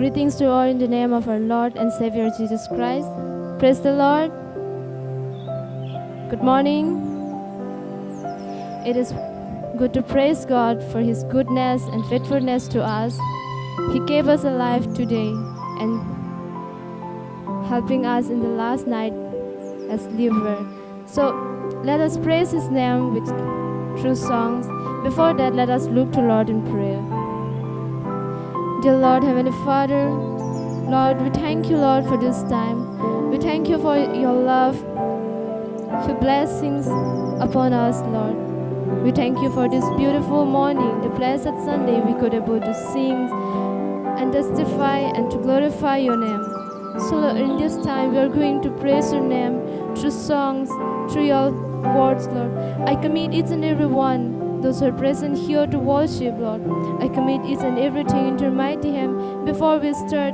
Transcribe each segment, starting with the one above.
Greetings to all in the name of our Lord and Savior Jesus Christ. Praise the Lord. Good morning. It is good to praise God for His goodness and faithfulness to us. He gave us alive today and helping us in the last night as believer. So let us praise His name with true songs. Before that, let us look to Lord in prayer. Dear Lord, Heavenly Father, Lord, we thank you, Lord, for this time. We thank you for your love, your blessings upon us, Lord. We thank you for this beautiful morning, the blessed Sunday we could able to sing and testify and to glorify your name. So Lord, in this time we are going to praise your name through songs, through your words, Lord. I commit each and every one, those who are present here to worship, Lord. I commit each and everything into your mighty hand. Before we start,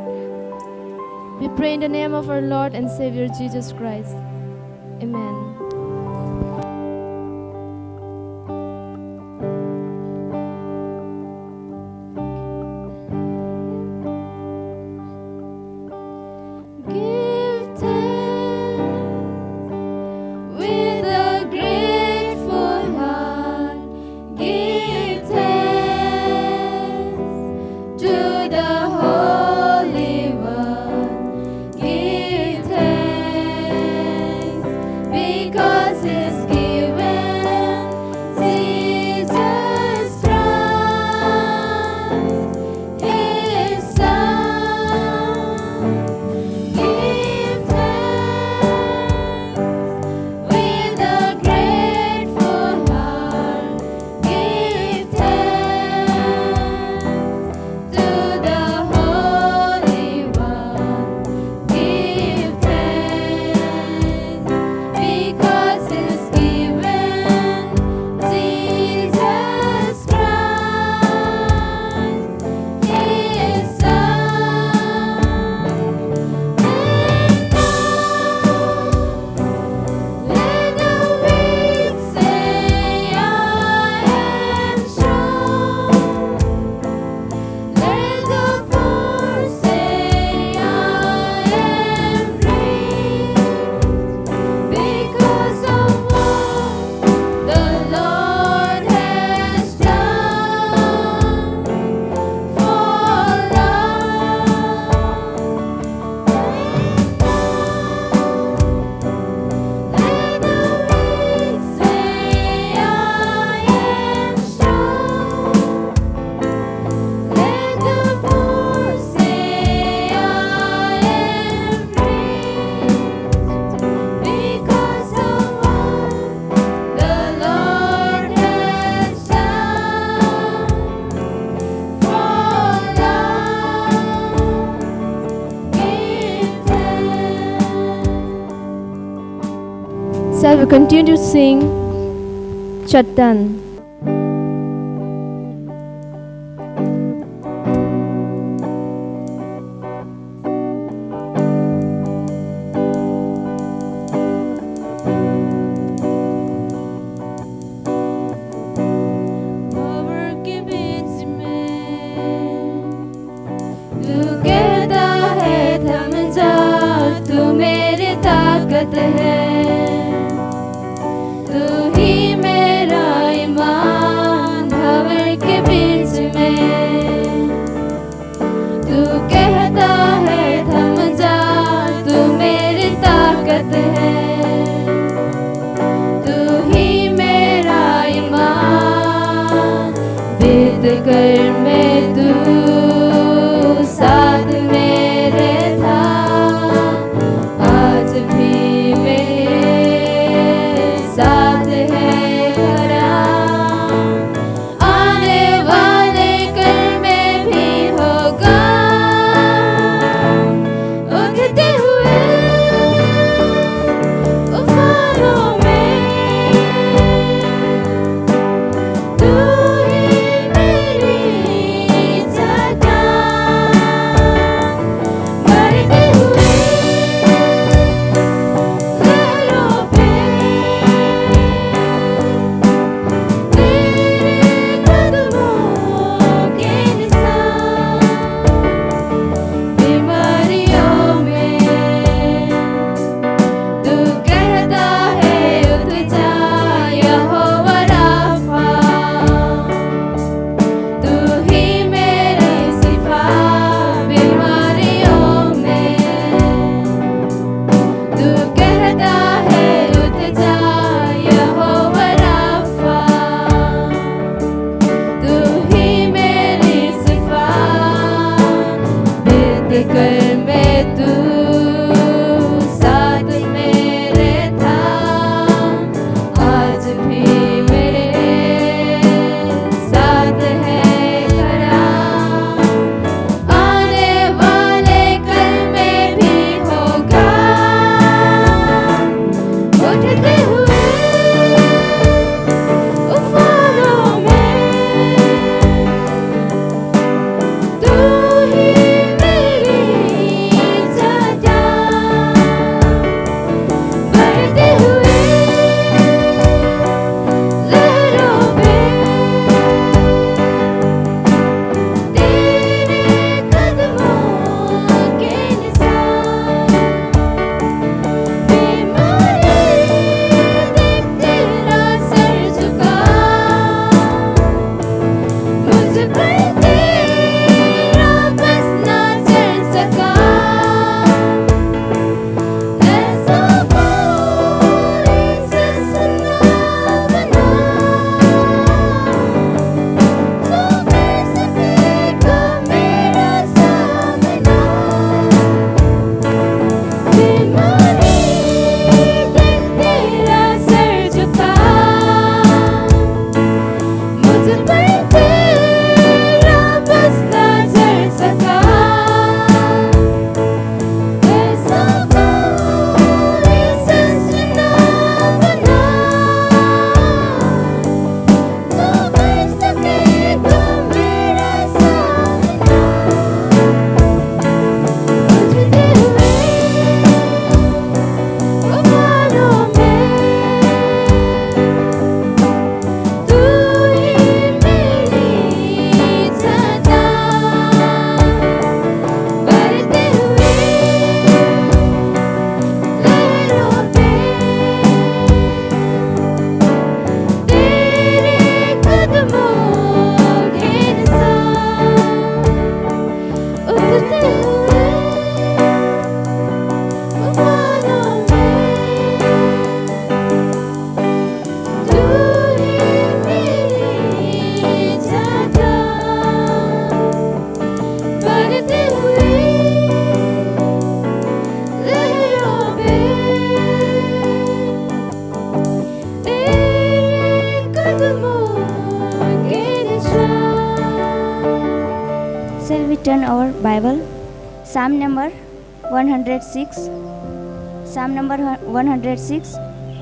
we pray in the name of our Lord and Savior Jesus Christ. Amen. Shall we continue to sing Chatan? तू ही मेरी Shall we turn our Bible? Psalm number 106. Psalm number 106,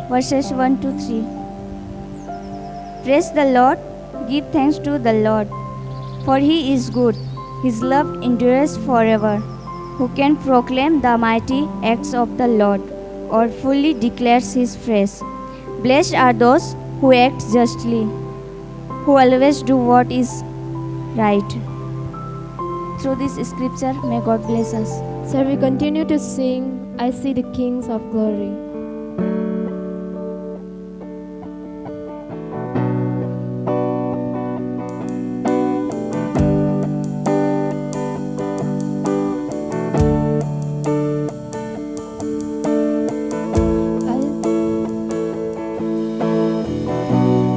verses 1 to 3. Praise the Lord, give thanks to the Lord, for he is good, his love endures forever. Who can proclaim the mighty acts of the Lord, or fully declares his praise? Blessed are those who act justly, who always do what is right. Through this scripture, may God bless us. So we continue to sing, I see the kings of glory.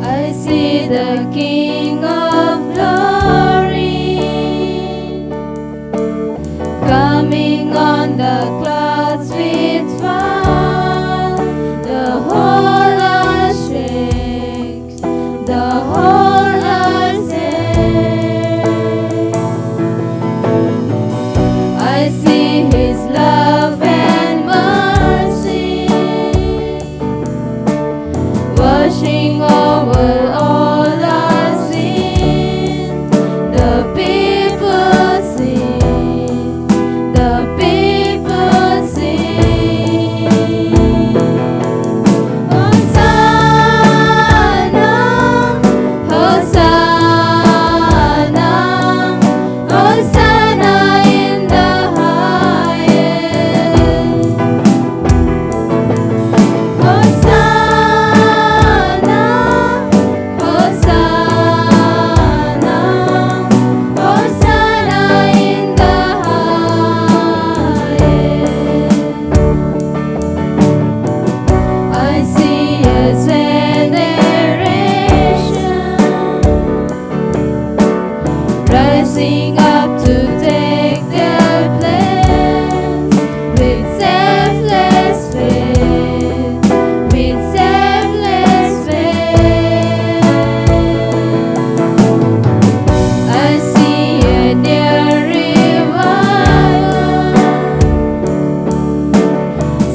I see the King of glory coming on the clouds with fire. The whole earth shakes, the whole earth shakes. I see his love and mercy washing over all our sin. The people sing, the people sing. Hosanna, Hosanna, Hosanna in the highest. Hosanna, Hosanna, Hosanna in the highest. I see a generation rising up to take their place with selfless faith, with selfless faith. I see a new revival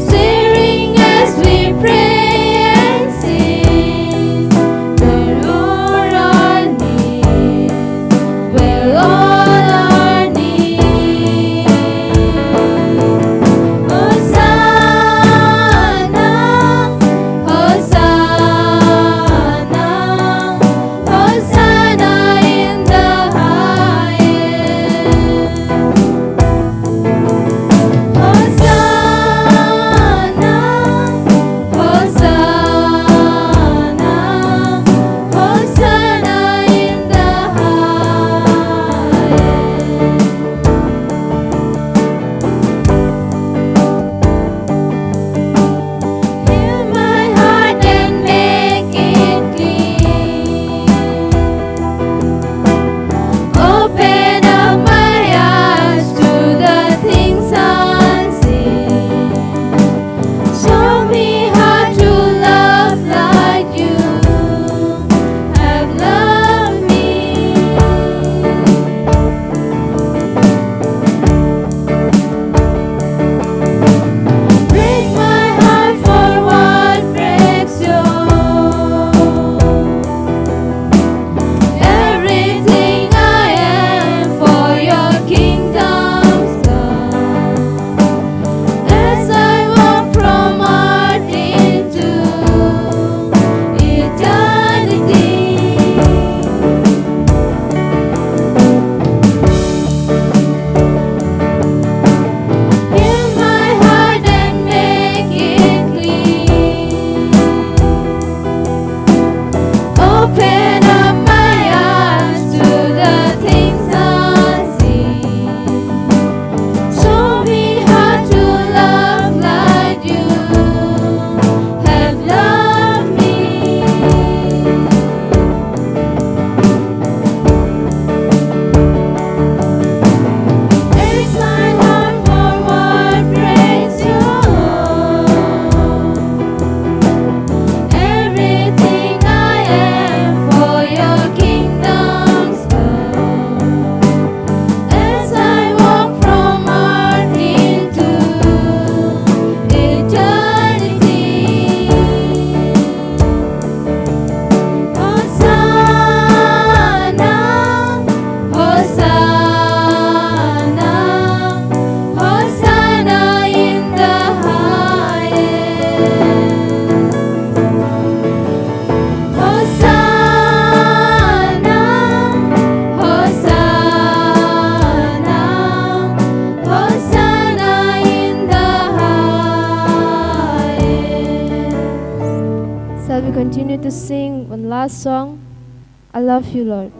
stirring as we pray and sing. Where all our needs, where all our needs to sing one last song, I Love You, Lord.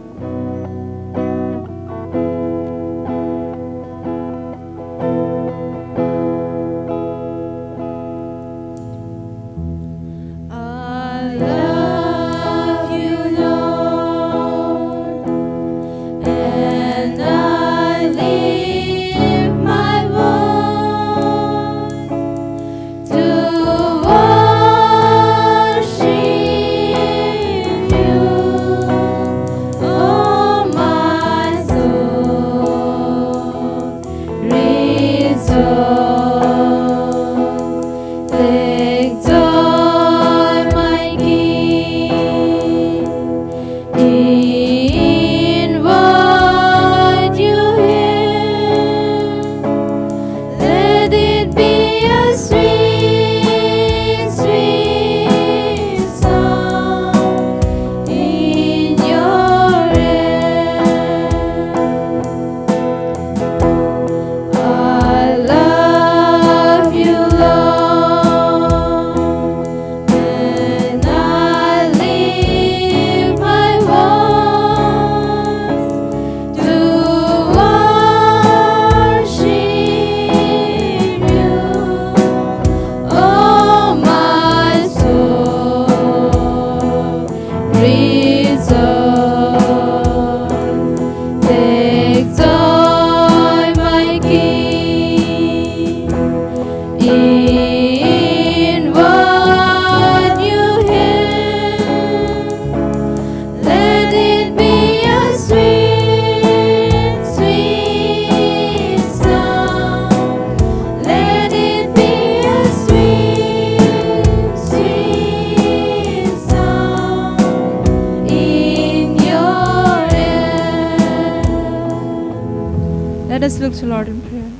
Let us look to Lord in prayer.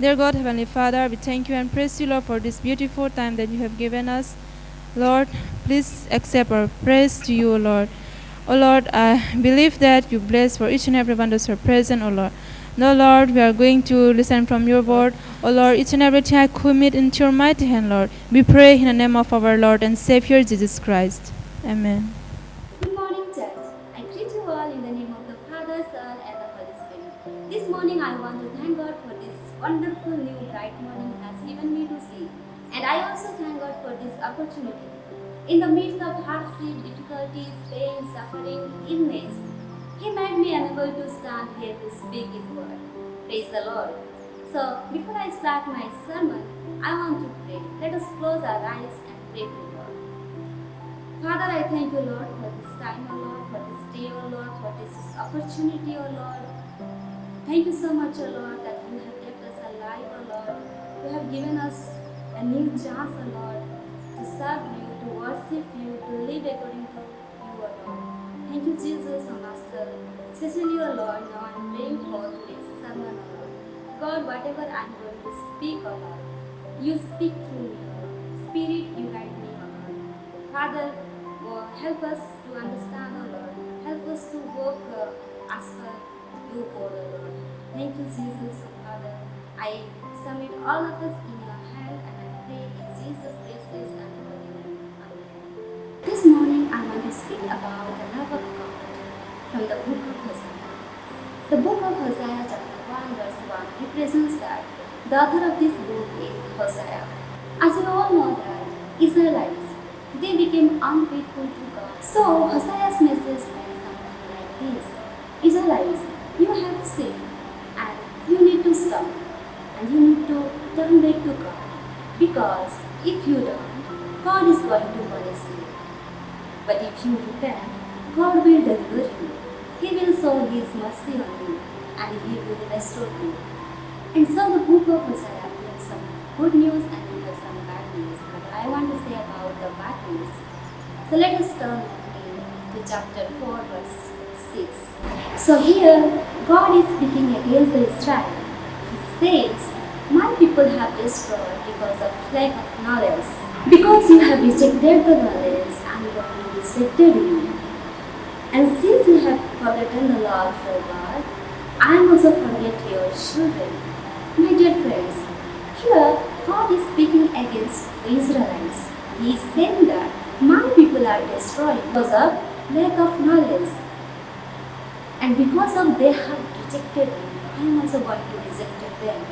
Dear God, Heavenly Father, we thank you and praise you, Lord, for this beautiful time that you have given us. Lord, please accept our praise to you, O Lord. O Lord, I believe that you bless for each and every one those who are present, O Lord. Now, Lord, we are going to listen from your word. O Lord, each and everything I commit into your mighty hand, Lord. We pray in the name of our Lord and Savior, Jesus Christ. Amen. Good morning, church. I greet you all in the name of the Father, Son, and the Holy Spirit. This morning, I want to thank God for this wonderful new bright morning He has given me to see. And I also thank God for this opportunity. In the midst of hardship, difficulties, pain, suffering, illness, He made me unable to stand here to speak His word. Praise the Lord. So, before I start my sermon, I want to pray. Let us close our eyes and pray to God. Father, I thank you, Lord, for this time, O Lord, for this day, O Lord, for this opportunity, O Lord. Thank you so much, O Lord, that you have kept us alive, O Lord. You have given us a new chance, O Lord, to serve you, to worship you, to live according to you, O Lord. Thank you, Jesus, O Master. Especially, O Lord, now I'm praying for today's sermon, O Lord. God, whatever I'm going to speak, O Lord, you speak through me, O Lord. Spirit, you guide me, O Lord. Father, help us to understand, O Lord. Help us to walk as per you, O Lord. Thank you, Jesus, Father. I submit all of us in your hand and I pray in Jesus' precious and holy name. Amen. This morning I want to speak about the love of God from the book of Hosea. The book of Hosea chapter 1 verse 1 represents that the author of this book is Hosea. As you all know that Israelites, they became unfaithful to God. So Hosea's message went something like this: Israelites, you have sinned and you need to stop and you need to turn back to God, because if you don't, God is going to punish you. But if you repent, God will deliver you. He will show His mercy on you and He will restore you. And so the book of Hosea brings some good news and some bad news. But I want to say about the bad news. So let us turn to chapter 4 verse 6. So here God is speaking against Israel. He says, my people have destroyed because of lack of knowledge. Because you have rejected the knowledge, I am going to reject you. And since you have forgotten the law of your God, I am also forget your children. My dear friends, here God is speaking against the Israelites. He is saying that my people people are destroyed because of lack of knowledge. And because of they have rejected me, I am also going to reject them.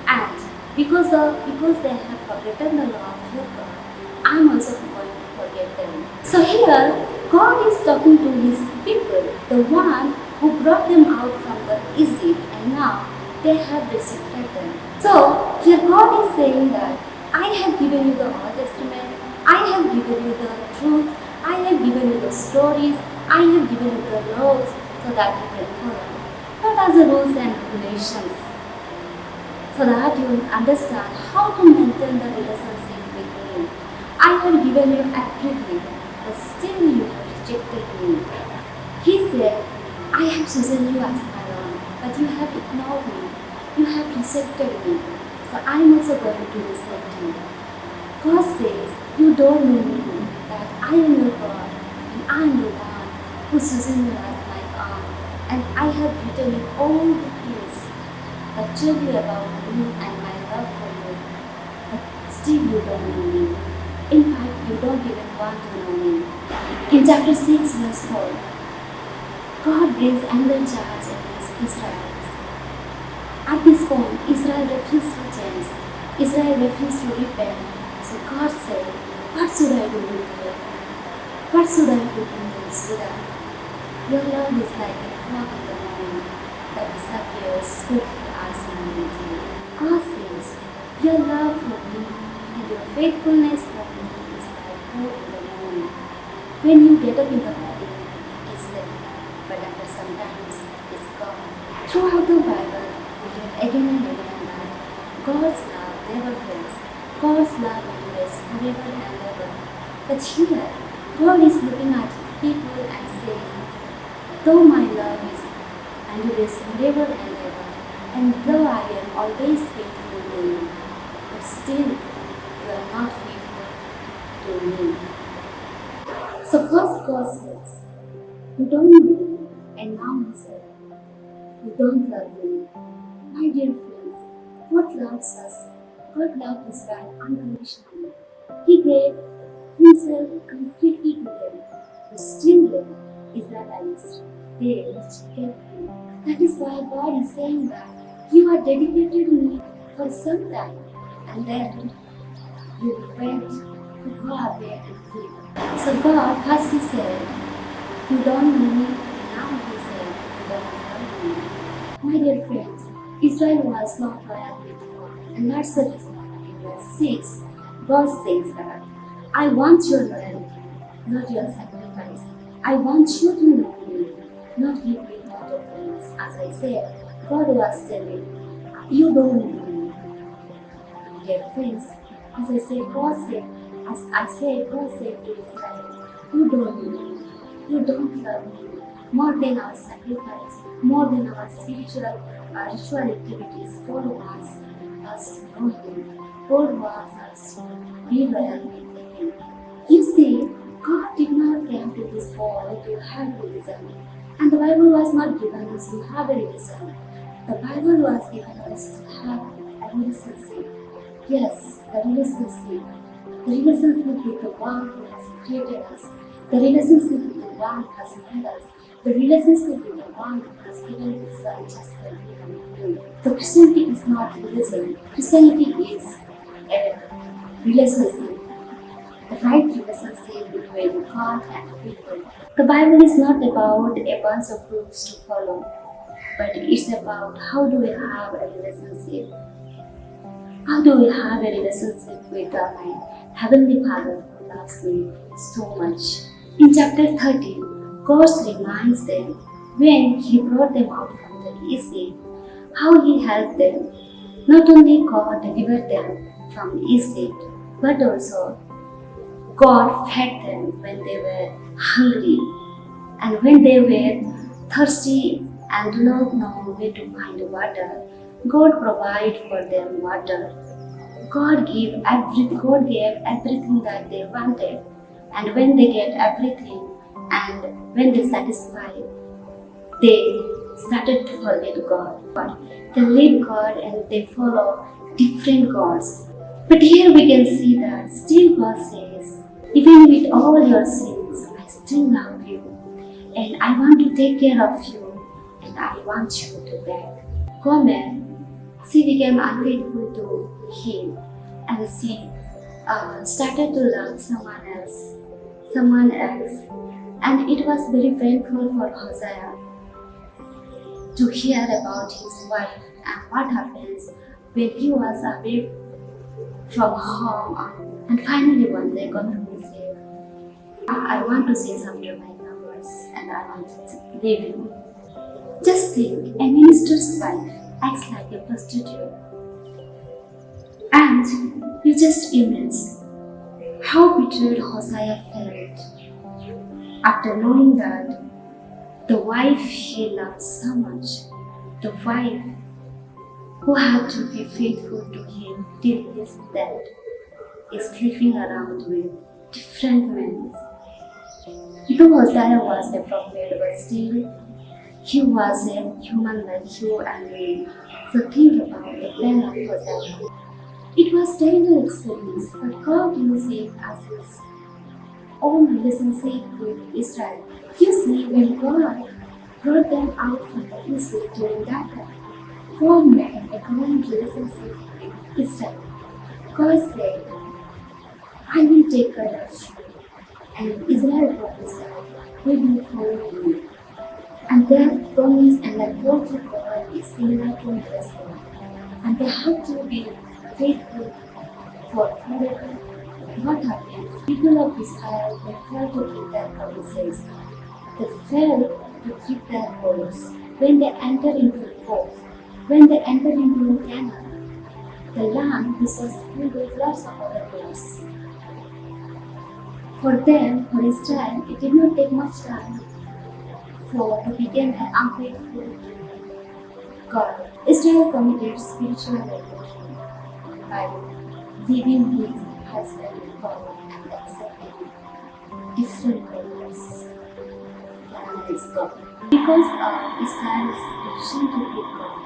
And because they have forgotten the law of your God, I am also going to forget them. So here, God is talking to His people, the one who brought them out from the Egypt, and now they have rejected them. So here God is saying that I have given you the Old Testament, I have given you the truth, I have given you the stories, I have given you the laws so that you can follow. Not as the rules and regulations, so that you will understand how to maintain the relationship with me. I have given you everything, but still you have rejected me. He said, I have chosen you as my own, but you have ignored me. You have rejected me, so I am also going to reject you. God says, you don't know me, that I am your God, and I am the one who chosen you as my own, and I have written you all the things that tell you about me and my love for you, but still you don't know me. In fact, you don't even want to know me. In chapter 6, verse 4, God brings another charge against Israel. At this point, Israel refused to change. Israel refused to repent. So God said, what should I do with you? What should I do in this Judah? Your love is like a fog in the morning that disappears quickly as in reality. God says, your love for me and your faithfulness for me is like fog in the morning. When you get up in the morning, it is there, but after some time, it's gone. Throughout the Bible, we read again and again that God's love never fails. God's love endures forever and ever. But here, God is looking at His people and saying, though my love is endures forever and ever, and though I am always faithful to you, but still you are not faithful to me. So first God says, you don't know me, and now He said, you don't love me. My dear friends, God loves us. God loved Israel unconditionally. He gave Himself completely to them. But still them, Israelites, they rejected Him. That is why God is saying that you are dedicated to me for some time, and then you went to go away and live. So God, first He said, you don't know me, and now He said, you don't love me. My dear friends, Israel was not loyal with God, and that's the reason in verse 6, God says that, I want your loyalty, not your sacrifice. I want you to know me, not give me lot of things. As I said, God was telling, you don't know me. Dear friends, as I say, God said to Israel, you don't know me, you don't love me. More than our sacrifice, more than our spiritual ritual activities, God wants us to know Him. God wants us to be loyal with Him. You see, God did not come to this world to have religion, and the Bible was not given us to have a religion. The Bible was given us to have a relationship. Yes, the relationship. The relationship with the one who has created us. The relationship with the one who has made us. The relationship with the one who has given His Son just for you and me. So Christianity is not religion. Christianity is a relationship. The right relationship between God and people. The Bible is not about a bunch of rules to follow, but it's about how do we have a relationship. How do we have a relationship with my Heavenly Father who loves me so much? In chapter 13, God reminds them when He brought them out from the Egypt, how He helped them. Not only God delivered them from Egypt, but also God fed them when they were hungry and when they were thirsty and do not know where to find water. God provided for them water. God gave everything that they wanted, and when they get everything and when they satisfied, they started to forget God. They leave God and they follow different gods. But here we can see that still God says, Even with all your sins, I still love you. And I want to take care of you. And I want you to back. Gomer, she became unfaithful to him. And she started to love someone else. And it was very painful for Hosea to hear about his wife and what happens when he was away from home. And finally one day Gomer will say, I want to say some to my numbers and I want to leave you. Just think, a minister's wife acts like a prostitute. And you just imagine how betrayed Hosea felt after knowing that the wife he loved so much, the wife who had to be faithful to him till his death, is sleeping around with different men. Though Hosea was a prophet, but still he was a human like you and me. So think about the plan of Hosea. It was terrible experience, but God used it as his own relationship with Israel. You see, when God brought them out from the Egypt during that time, God made a covenant relationship with Israel. God said, I will take care of you. And Israel promised that we will follow you. And their promise and their word to God is similar to this one. And they have to be faithful for forever. What happens? People of Israel, they fail to keep their promises. They fail to keep their words. When they enter into the coast, when they enter into Canaan, the land which was filled with lots of other gods. For them, for Israel, it did not take much time to become an unfaithful God. Israel committed spiritual revolution by leaving his husband God and accepting different gods than his God. Because of Israel's decision to be God,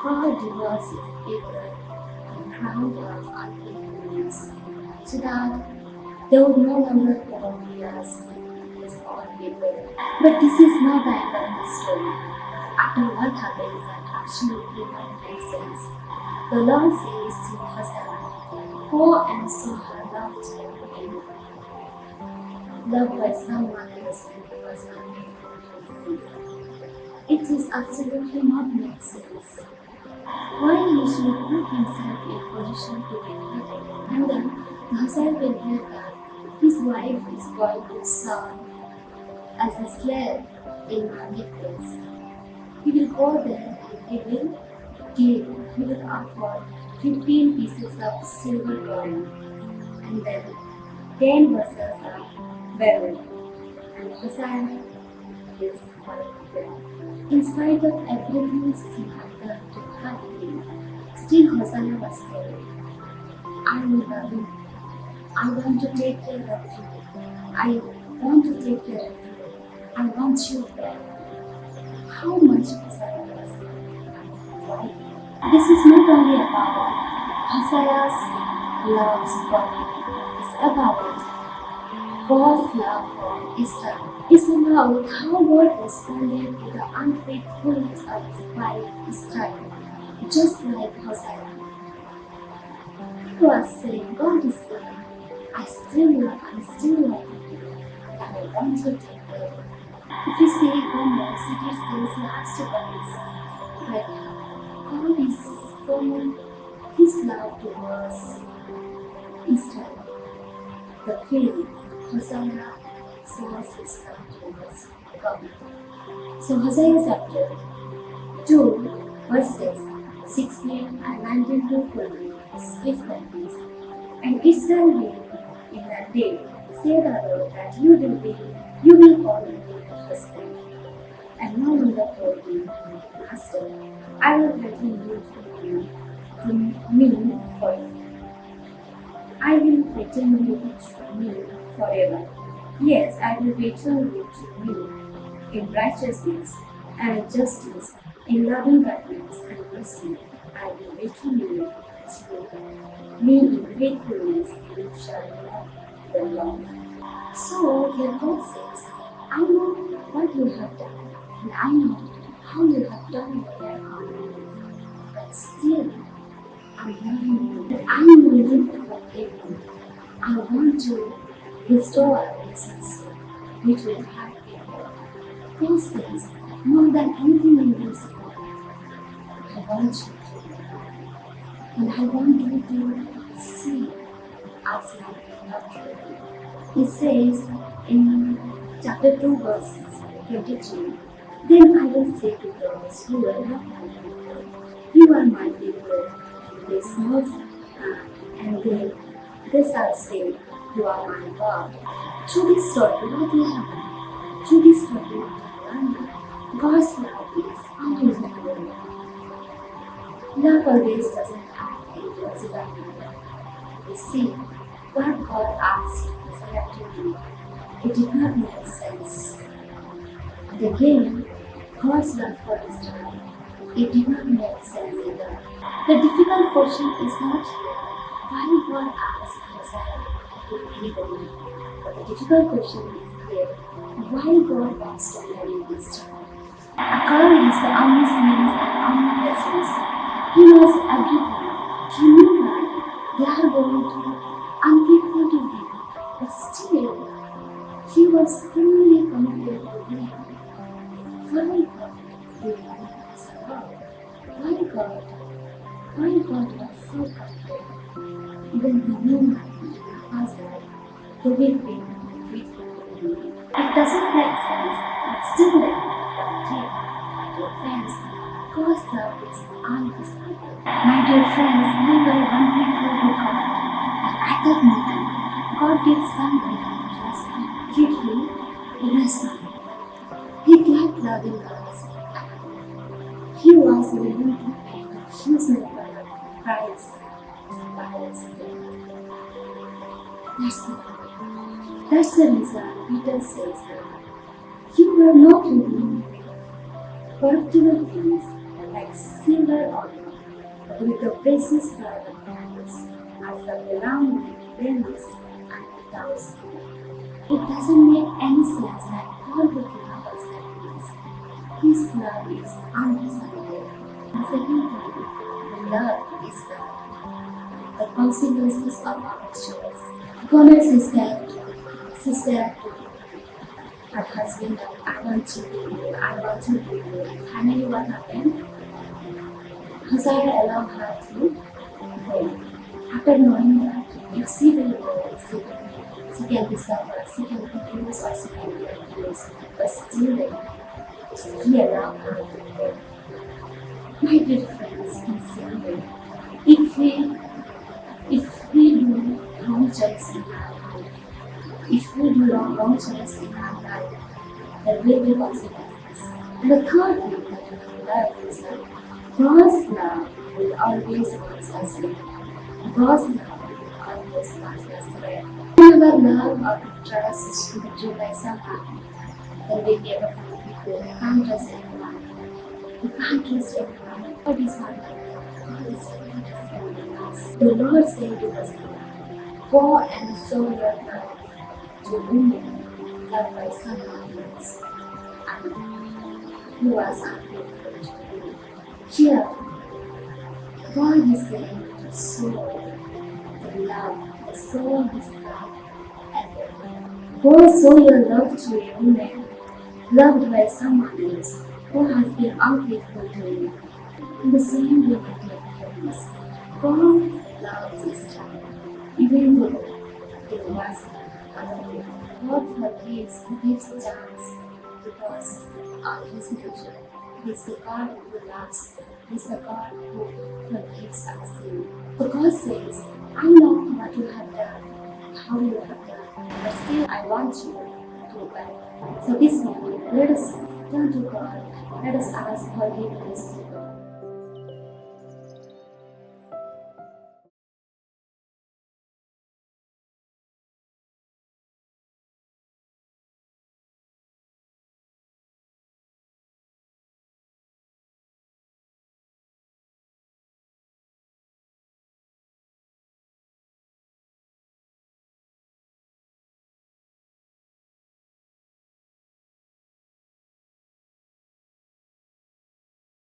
God divorced his people on the ground of unfaithfulness so that they would no longer call me as his own people. But this is not the end of the story. After what happens that absolutely not makes sense, the Lord says to Hosea, go and show her love to him, loved by someone else when he was unfaithful to him. It is absolutely not make sense. Why he should put himself in position to be happy, and then Hosea will hear that his wife is going to serve as a slave in marketplace. He will go there and he will offer 15 pieces of silver coin and then 10 verses of beryl. And Hosea is one of them. In spite of everything she had done to hurt him, still Hosea was saying, I will love you. I want to take care of you. I want to take care of you. I want you back. How much Hosea was why? This is not only about Hosea's love for it's about God's love for Israel. It's about how God responded to the unfaithfulness of his wife Israel, just like Hosea. He was saying, God is love. I'm still love you. And I want to take care of you. If you see Gomer, it says last verse, but God is showing his love towards Israel. The king, Hosea, shows his love towards God. So Hosea chapter 2, verses 16 and 19 to 20 says like this, and Israel will in that day say the Lord that you will call me husband, and no longer call me master. I will return you to me forever. I will return you to me forever. Yes, I will return you to me in righteousness and justice, in loving kindness and mercy. I will return you to me in faithfulness, and you shall love the Lord. So here God says, I know what you have done, and I know how you have done their harm. But still, I'm loving you, and I know you forgive me. I want to restore our relationship, which we had before. God says, more than anything in this world, I want you to, and I want you to see as I love you. It says in chapter 2, verse 23, then I will say to those who are not my people, you are my people, and they small and they shall say, you are my God. Through this story, what we have learned? Through this story, we have learned God's love is unconditional. Love always doesn't have a possibility. You see, what God asked selectively, it did not make sense. And again, God's love for his child, it did not make sense either. The difficult question is not here why God asked Hosea to marry the man, but the difficult question is here why God wants to marry this child. According to the omniscience and omnipresence, He knows everything. He knew that they are going to be unfaithful to Him, but still, He was fully committed to Him. Why God did not ask God? Why God was so committed? Even He knew that in the past life, they will be faithful to Him. It doesn't make sense, but still let me continue. My dear friends, God's love is unconditional. My dear friends, we were unfaithful to God, and at that moment, God did something to us completely innocent. He kept loving us, and He was willing to pay a huge price by us. That's the reason Peter says that you were not redeemed with corruptible things like silver or gold, but with the precious blood of Christ, as the Lamb with blameless and without sin. It doesn't make any sense that God would love us like this. His love is undecided. The second thing, the love is the consequences of our choice. Gomez said to her husband, I want to leave you, I want to leave you. And finally what happened? Hosea allowed her to go. After knowing that if she will go, she can be suffered, she can be used or she can be abused. But still he allowed her to go. My dear friends, in same way, if we do wrong choice in our life, if we do wrong choice in our life, there will be consequences. And the third thing that we learn is that God's love will always cause us pain. God's love will always cause us pain. Whenever love or trust is betrayed by someone, then we give up on people. We can't trust anyone. We can't trust anyone. God is not like that. God is very different than us. The Lord said to us, go and show your love to women loved by someone else, and who was unfaithful to you. Here, God is saying to show the love, to show His love, and go show your love to a woman loved by someone else who has been unfaithful to you. In the same way, my dear friends, God loves His child, even though they was unfaithful. God forgives, He gives a chance because of His nature. He is the God who loves. He is the God who forgives our sin. So God says, I know what you have done, how you have done, but still I want you to go back. So this morning, let us turn to God. Let us ask forgiveness to God.